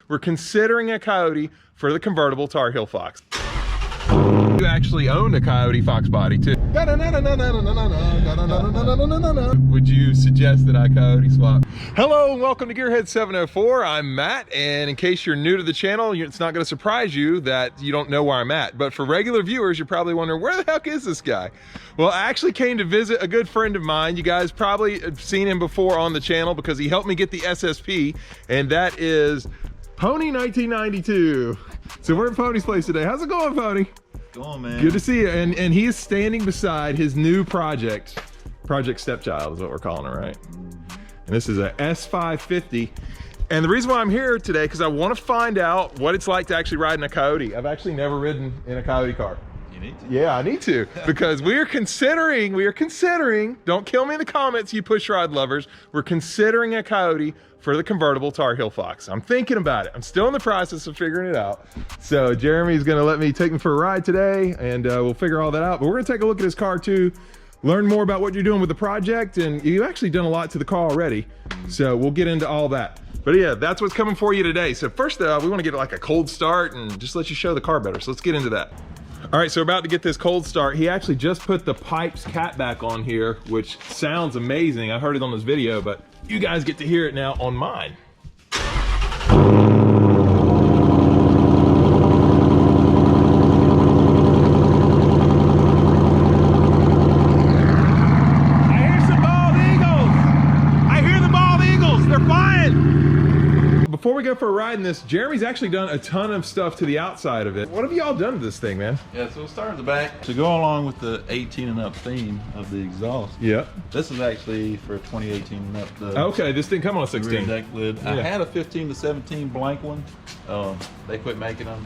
We're considering a Coyote for the convertible TarheelFox. You actually owned a Coyote FoxBody too. Would you suggest that I Coyote swap? Hello and welcome to Gearhead 704. I'm Matt, and in case you're new to the channel, it's not going to surprise you that you don't know where I'm at. But for regular viewers, you're probably wondering, where the heck is this guy? Well, I actually came to visit a good friend of mine. You guys probably have seen him before on the channel because he helped me get the SSP, and that is Pony 1992. So we're at Pony's place today. How's it going, Pony? Going, man. Good to see you. And he is standing beside his new project. Project Stepchild is what we're calling it, right? And this is a S550. And the reason why I'm here today, because I want to find out what it's like to actually ride in a Coyote. I've actually never ridden in a Coyote car. You need to? Yeah, I need to, because we are considering, don't kill me in the comments, you push rod lovers, we're considering a Coyote for the convertible TarheelFox. I'm thinking about it. I'm still in the process of figuring it out. So Jeremy's gonna let me take me for a ride today, and we'll figure all that out. But we're gonna take a look at his car too, learn more about what you're doing with the project, and you've actually done a lot to the car already. So we'll get into all that. But yeah, that's what's coming for you today. So first we wanna get like a cold start and just let you show the car better. So let's get into that. All right, so we're about to get this cold start. He actually just put the pipes cap back on here, which sounds amazing. I heard it on this video, but you guys get to hear it now on mine. Before we go for a ride in this, Jeremy's actually done a ton of stuff to the outside of it. What have y'all done to this thing, man? Yeah, so we'll start at the back. To go along with the 18 and up theme of the exhaust. Yeah. This is actually for 2018 and up. Okay, this didn't come on a 16. Deck lid. Yeah. I had a 15 to 17 blank one. They quit making them,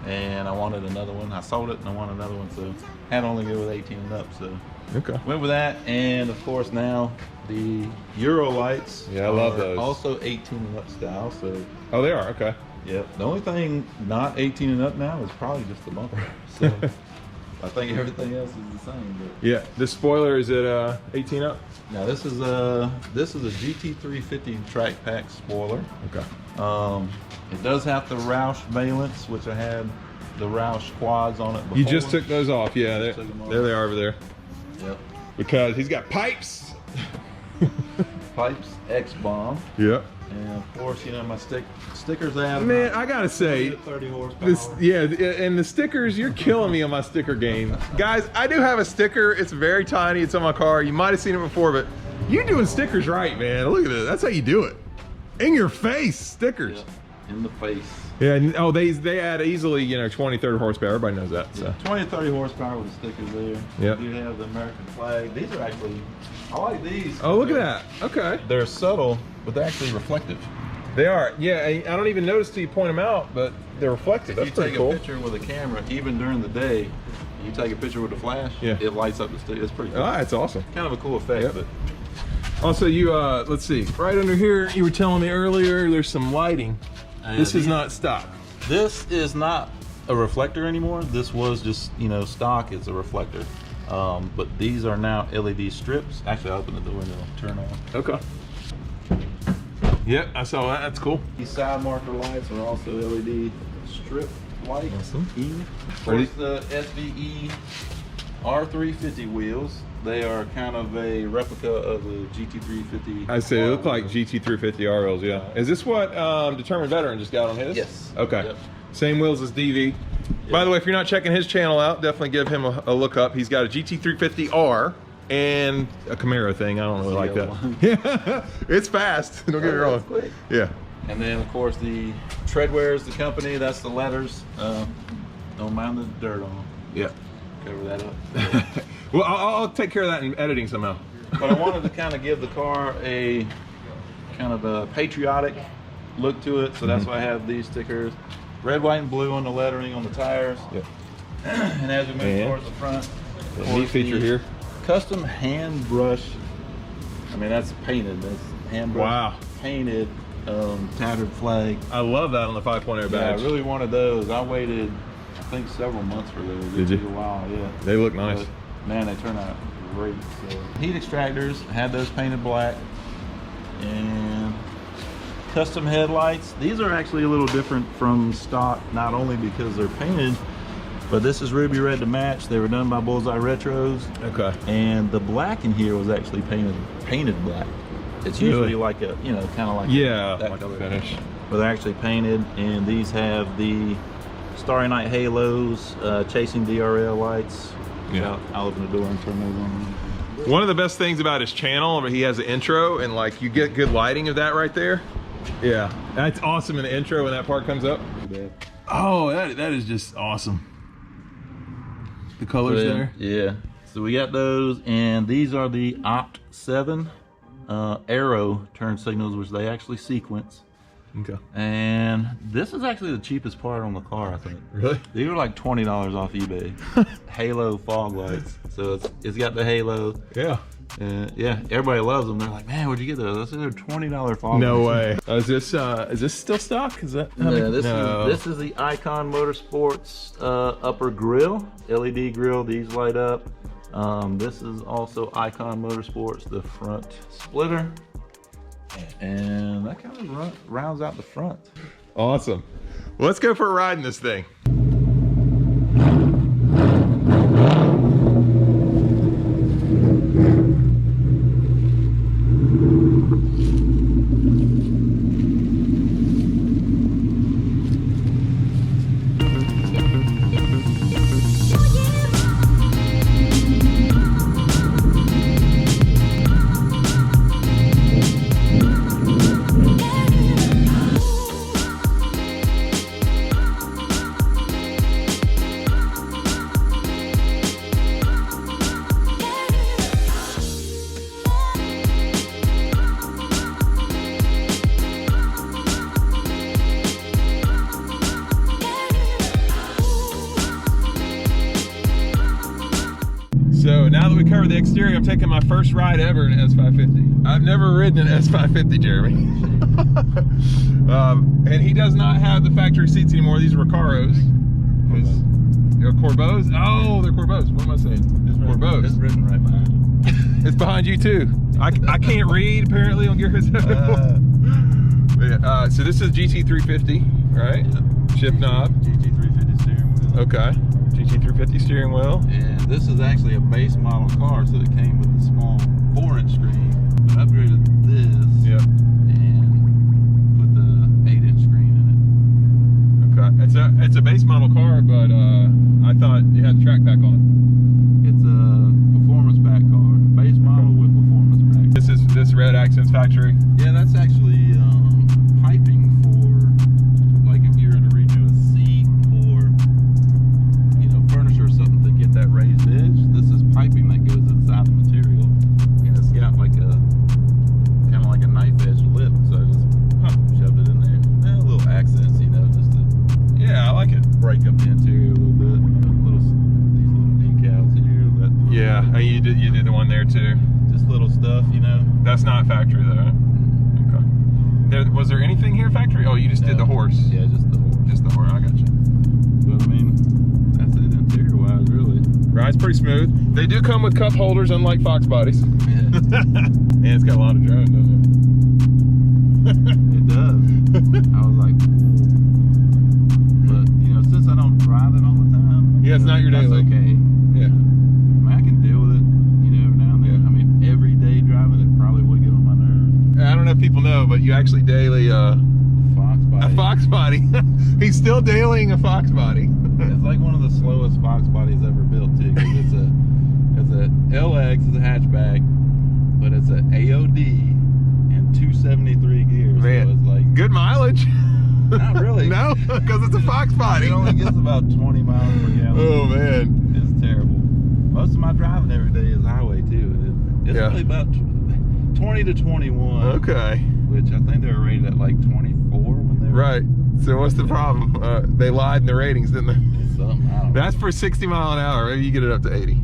and I wanted another one. I sold it and I wanted another one, so had to only go with 18 and up. So okay, went with that, and of course now the Euro lights. Yeah, I love those. Also 18 and up style. So. Oh, they are, okay. Yep. The only thing not 18 and up now is probably just the bumper. So I think everything else is the same. But. Yeah. This spoiler, is it 18 up? Now this is a GT350 track pack spoiler. Okay. It does have the Roush valence, which I had the Roush quads on it before. You just took those off, yeah. There they are over there. Yep. Because he's got pipes. Pipes, X-Bomb. Yep. And of course, you know, my stickers I have. Man, I gotta say, 30 horsepower. And the stickers, you're killing me on my sticker game. Guys, I do have a sticker. It's very tiny. It's on my car. You might have seen it before, but you're doing stickers right, man. Look at it. That's how you do it. In your face, stickers. Yeah, in the face. Yeah, and, oh, they add easily, you know, 20, 30 horsepower. Everybody knows that. So. Yeah, 20 to 30 horsepower with the stickers there. Yep. You have the American flag. These are actually, I like these. Oh, look at that. Okay. They're subtle, but they're actually reflective. They are. Yeah, I don't even notice till you point them out, but they're reflective. That's pretty cool. If you take a picture with a camera, even during the day, you take a picture with a flash, yeah, it lights up the sticker. It's pretty cool. Ah, that's awesome. Kind of a cool effect. Yep. But also, you, let's see, right under here, you were telling me earlier, there's some lighting. This is not stock. This is not a reflector anymore. This was just, you know, stock is a reflector. But these are now LED strips. Actually, I'll open the door and it'll turn on. Okay. Yep, I saw that. That's cool. These side marker lights are also LED strip lights. Awesome. Of course, the SVE R350 wheels. They are kind of a replica of the GT350. I say they look like GT350 RLs, yeah. Is this what Determined Veteran just got on his? Yes. Okay. Yep. Same wheels as DV. Yep. By the way, if you're not checking his channel out, definitely give him a look up. He's got a GT350R and a Camaro thing. I don't really like that. Yeah, it's fast. Don't get me wrong. Quick. Yeah. And then, of course, the Treadwear is the company. That's the letters. Don't mind the dirt on them. Yeah. Cover that up. Well, I'll take care of that in editing somehow. But I wanted to kind of give the car a kind of a patriotic look to it, so that's why I have these stickers. Red, white, and blue on the lettering on the tires. Yeah. And as we move towards the front, neat feature here. Custom hand brush. I mean, that's painted. That's hand brush. Wow. Painted tattered flag. I love that on the 5.0 badge. Yeah, I really wanted those. I waited, I think, several months for those. Did you? It took a while, yeah. They look nice. But, man, they turn out great. So, heat extractors, had those painted black. And custom headlights. These are actually a little different from stock, not only because they're painted, but this is ruby red to match. They were done by Bullseye Retros. Okay. And the black in here was actually painted black. It's usually like a, you know, kind of like that like color. a finish. But they're actually painted, and these have the Starry Night halos, chasing DRL lights. Yeah. I'll open the door and turn those on. One of the best things about his channel, he has an intro, and like you get good lighting of that right there. Yeah, that's awesome in the intro when that part comes up. Oh, that is just awesome. The colors there. Yeah. So we got those, and these are the Opt 7 arrow turn signals, which they actually sequence. Okay. And this is actually the cheapest part on the car, I think. Really? These are like $20 off eBay. Halo fog lights. So it's got the halo. Yeah. Yeah, everybody loves them. They're like, man, where'd you get those? I said they're $20 fog No lights. way. Is this still stock? Is that? Yeah, this is the Icon Motorsports upper grille, LED grille. These light up. This is also Icon Motorsports, the front splitter. And that kind of rounds out the front. Awesome. Well, let's go for a ride in this thing. So now that we covered the exterior, I'm taking my first ride ever in an S550. I've never ridden an S550, Jeremy. And he does not have the factory seats anymore. These are Recaros. Corbos? Oh, they're Corbos. What am I saying? It's Corbos. It's written right behind you. It's behind you too. I can't read apparently on Garrett's. So this is GT350, right? Yep. Shift knob. GT350 steering wheel. Okay. GT350 steering wheel. And this is actually a base model car, so it came with a small 4-inch screen. But I upgraded this. Yep. And put the 8-inch screen in Okay. It's a base model car, but I thought it had the track pack on it. It's a performance pack car, base model with performance pack. This red accents factory. Yeah, that's actually piping for, like, if you were to redo a seat or, you know, furniture or something to get that raised edge. This is piping that goes inside the material, and it's got like a kind of like a knife edge lip. So I just shoved it in there. And a little accents, you know, just to Yeah, I like it. break up the interior a little bit. These little decals here. That, Yeah, you did the one there too. just little stuff, you know. That's not factory though. Okay. Was there anything here factory? Oh, you just did the horse. Yeah, just the horse. Just the horse. I got you. But I mean, that's it interior wise, really. Ride's pretty smooth. They do come with cup holders, unlike Fox bodies. Yeah. And it's got a lot of drone, doesn't It does. I was like, ooh. But you know, since I don't drive it all the time, Yeah, it's not your that's daily. okay. Yeah. I mean, I can deal with it, you know, every now and then. Yeah. I mean, every day driving it probably would get on my nerves. I don't know if people know, but you actually daily Fox body. a Fox body. He's still dailying a Fox body. It's like one of the slowest Fox bodies ever built too, because it's a LX, it's a hatchback, but it's a AOD and 273 gears. Man, so it's like good mileage. not really. No, because it's a Fox body. It only gets about 20 miles per gallon. Oh man, It's terrible. Most of my driving every day is highway too. It's Yeah. only about 20 to 21. okay, Which I think they were rated at like 24 when they were. right. So what's the problem? They lied in the ratings, didn't they? It's something, I don't know. That's for 60 mile an hour. Maybe you get it up to 80.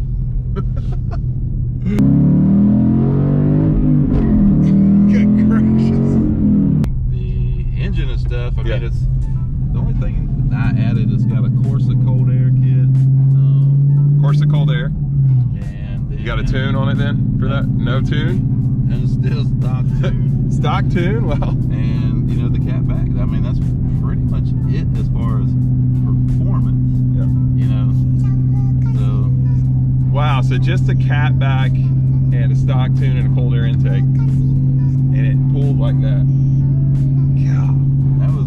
Good gracious. The engine and stuff, I Yeah. mean, it's the only thing I added is got a Corsa cold air kit. Of course, the cold air. And then, You got a tune on it then for that? No tune? And it's still stock tune. Stock tune, well. And you know, the cat back. I mean, that's pretty much it as far as performance. Yeah. You know, so. Wow, so just a cat back and a stock tune and a cold air intake, and it pulled like that. God. That was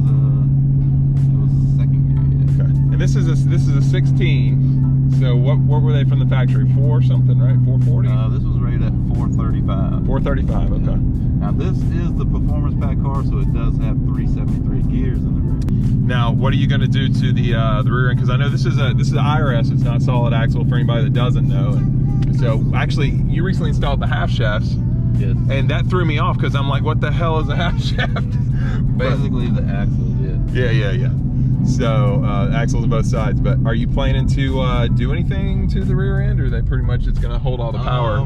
second gear. Yeah. Okay. And this is a 16. So what were they from the factory? 4 something, right? 440. This was rated at 435. 435. Okay. Yeah. Now this is the performance pack car, so it does have 373 gears in the rear. Now, what are you going to do to the rear end? Because I know this is IRS. It's not solid axle for anybody that doesn't know. And so actually, you recently installed the half shafts. Yes. And that threw me off because I'm like, what the hell is a half shaft? Basically the axle, yeah. Yeah. So axles on both sides. But are you planning to do anything to the rear end, or are they pretty much it's going to hold all the power?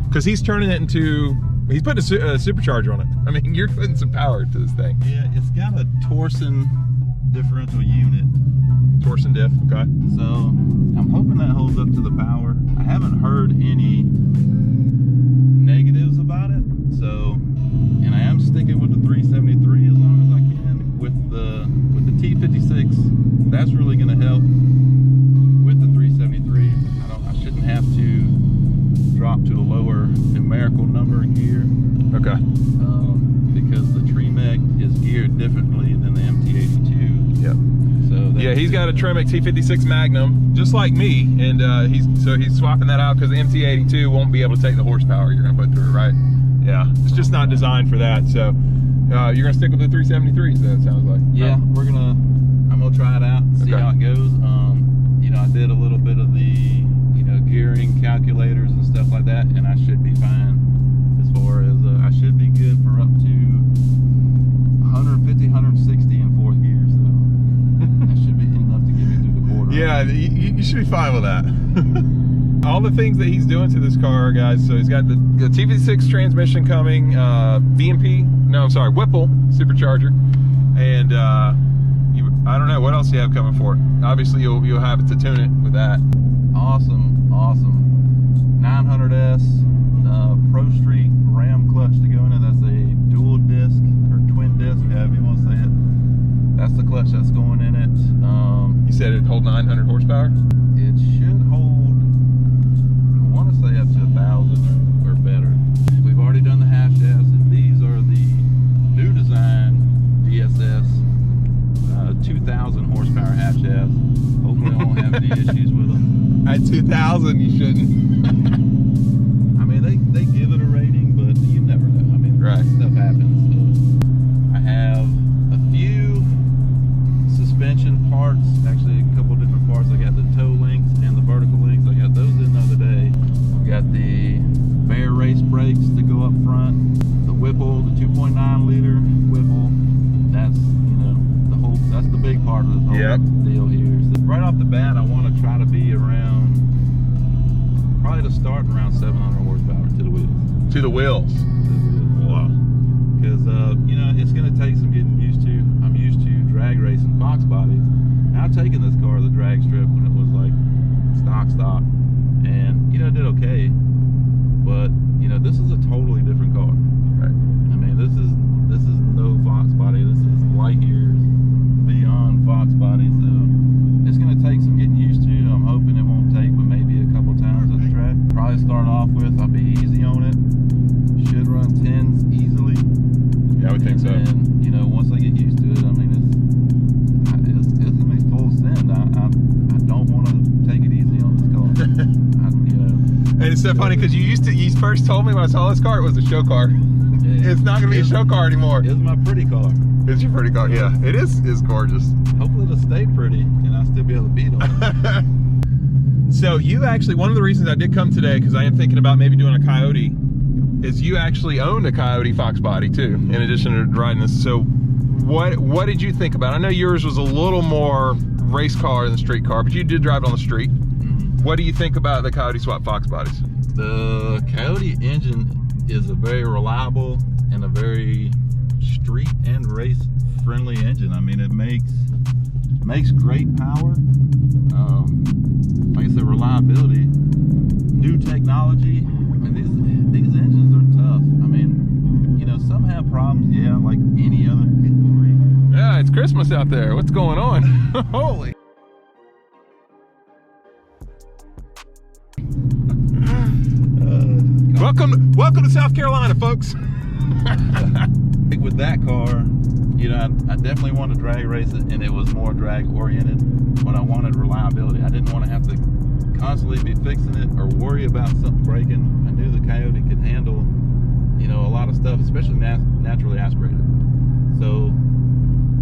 Because he's turning it into, he's putting a supercharger on it. I mean, you're putting some power to this thing. Yeah, it's got a Torsen differential unit. Torsen diff, okay. So I'm hoping that holds up to the power. I haven't heard any negatives about it. So, and I am sticking with the 373 as long as I can. With the T56, that's really going to help with the 373. I shouldn't have to drop to a lower numerical number in gear. Okay. Because the Tremec is geared differently than the MT82. Yep. So yeah, he's got a Tremec T56 Magnum, just like me, and he's swapping that out because the MT82 won't be able to take the horsepower you're going to put through it, right? Yeah, it's just not designed for that. So you're going to stick with the 373s, though, it sounds like. Yeah, I'm going to try it out, see how it goes. You know, I did a little bit of the, gearing calculators and stuff like that, and I should be fine as far as, I should be good for up to 150, 160 in fourth gear, so that should be enough to get me through the quarter. Yeah, you should be fine with that. All the things that he's doing to this car, guys, so he's got the T56 transmission coming, Whipple supercharger, and I don't know, what else do you have coming for it? Obviously, you'll have it to tune it with that. Awesome 900S Pro Street Ram clutch to go in it. That's a dual disc or twin disc, however you want to say it. That's the clutch that's going in it. You said it'd hold 900 horsepower? It should hold, I want to say up to 1,000 or better. We've already done the half shafts, and these are the new design DSS 2,000 horsepower half shafts. Hopefully I won't have any issues with them. At 2,000, you shouldn't. I mean, they give it a rating, but you never know. I mean, right. Stuff happens. So I have a few suspension parts, actually a couple different parts. I got the toe links and the vertical links. I got those in the other day. I got the Bear race brakes to go up front. The Whipple, the 2.9 liter Whipple. That's, that's the big part of the whole deal here. So right off the bat, I want to try to be around, probably to start around 700 horsepower to the wheels. To the wheels? Wow. Because, it's going to take some getting used to. I'm used to drag racing Fox bodies. I've taken this car to the drag strip when it was like stock. And, it did okay. But, this is a totally different car. Right. I mean, this is no Fox body. This is light years beyond Fox body, so it's going to take some getting used to. I'm hoping it won't take but maybe a couple times at the track. Probably start off with, I'll be easy on it. Should run 10s easily. Yeah, I would think so. And once I get used to it, I mean, it's going to be full send. I don't want to take it easy on this car. And it's so funny because you first told me when I saw this car, it was a show car. It's not going to be a show car anymore. It's my pretty car. It's your pretty car, yeah. It is gorgeous. Hopefully it'll stay pretty and I'll still be able to beat on it. So you actually, one of the reasons I did come today, because I am thinking about maybe doing a Coyote, is you actually owned a Coyote Fox body too, in addition to riding this. So what did you think about it? I know yours was a little more race car than street car, but you did drive it on the street. What do you think about the Coyote Swap Fox bodies? The Coyote engine is a very reliable and a very street and race friendly engine. I mean, it makes great power. Like I said, reliability, new technology. I mean, these engines are tough. I mean, some have problems, yeah, like any other. Yeah, it's Christmas out there. What's going on? Holy. Welcome to South Carolina, folks. With that car, you know, I definitely wanted to drag race it, and it was more drag oriented, but I wanted reliability. I didn't want to have to constantly be fixing it or worry about something breaking. I knew the Coyote could handle, you know, a lot of stuff, especially naturally aspirated. So,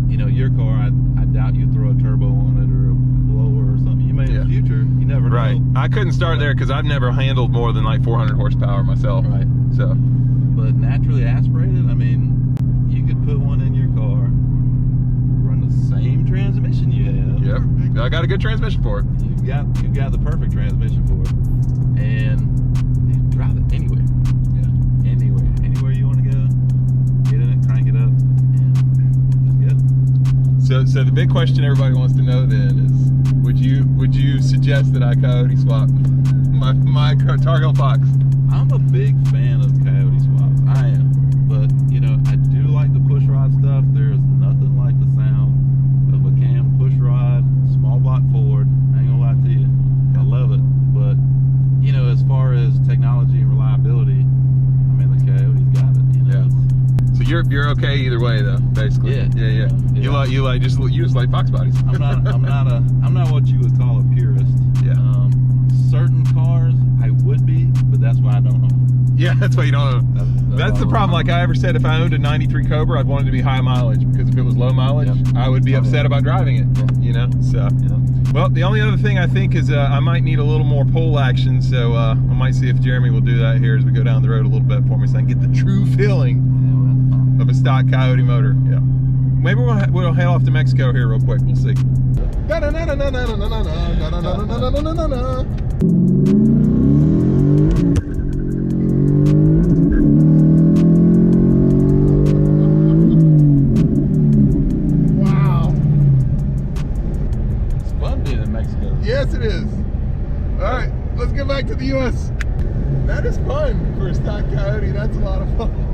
you know, your car, I doubt you'd throw a turbo on it or a blower or something. You may in the future, you never know. Right. I couldn't start there because I've never handled more than like 400 horsepower myself. Right. So. But naturally aspirated, I mean, you could put one in your car, run the same transmission you have. Yep. I got a good transmission for it. You've got the perfect transmission for it, and you drive it anywhere. Yeah. Anywhere you want to go, get in it, crank it up, and just go. So the big question everybody wants to know then is, would you suggest that I Coyote swap my TarheelFox? I'm a big fan of Coyote swaps. I am. But, you know, I do like the push rod stuff. There's nothing like the sound of a cam push rod, small block Ford. I ain't gonna lie to you. I love it. But, you know, as far as technology and reliability, I mean, the Coyote's got it. You know? Yeah. So you're okay either way though, basically. Yeah. You just like Fox bodies. I'm not what you would call a purist. Yeah. Certain cars I would be, but that's why I don't own. Yeah, that's why you don't own. That's the problem. Like I ever said, if I owned a 93 Cobra, I'd want it to be high mileage, because if it was low mileage, I would be upset about driving it, you know? So, well, the only other thing I think is I might need a little more pull action, so I might see if Jeremy will do that here as we go down the road a little bit for me, so I can get the true feeling of a stock Coyote motor. Yeah. Maybe we'll head off to Mexico here real quick. We'll see. Yes, it is. All right, let's get back to the U.S. That is fun for a stock Coyote. That's a lot of fun.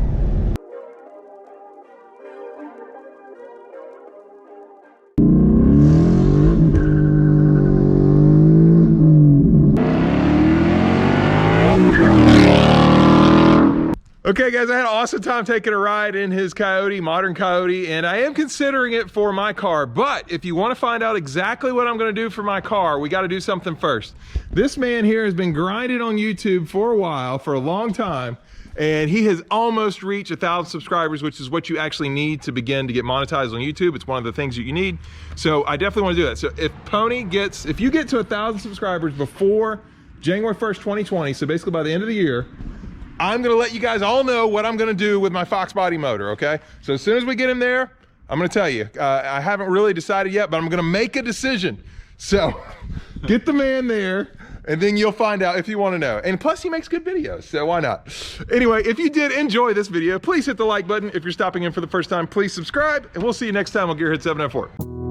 Okay guys, I had an awesome time taking a ride in his Coyote, modern Coyote, and I am considering it for my car. But if you want to find out exactly what I'm going to do for my car, we got to do something first. This man here has been grinding on YouTube for a while, for a long time, and he has almost reached 1,000 subscribers, which is what you actually need to begin to get monetized on YouTube. It's one of the things that you need. So I definitely want to do that. So if you get to 1,000 subscribers before January 1st, 2020, so basically by the end of the year, I'm gonna let you guys all know what I'm gonna do with my FoxBody motor, okay? So as soon as we get him there, I'm gonna tell you. I haven't really decided yet, but I'm gonna make a decision. So get the man there, and then you'll find out if you wanna know. And plus he makes good videos, so why not? Anyway, if you did enjoy this video, please hit the like button. If you're stopping in for the first time, please subscribe, and we'll see you next time on Gearhead 704.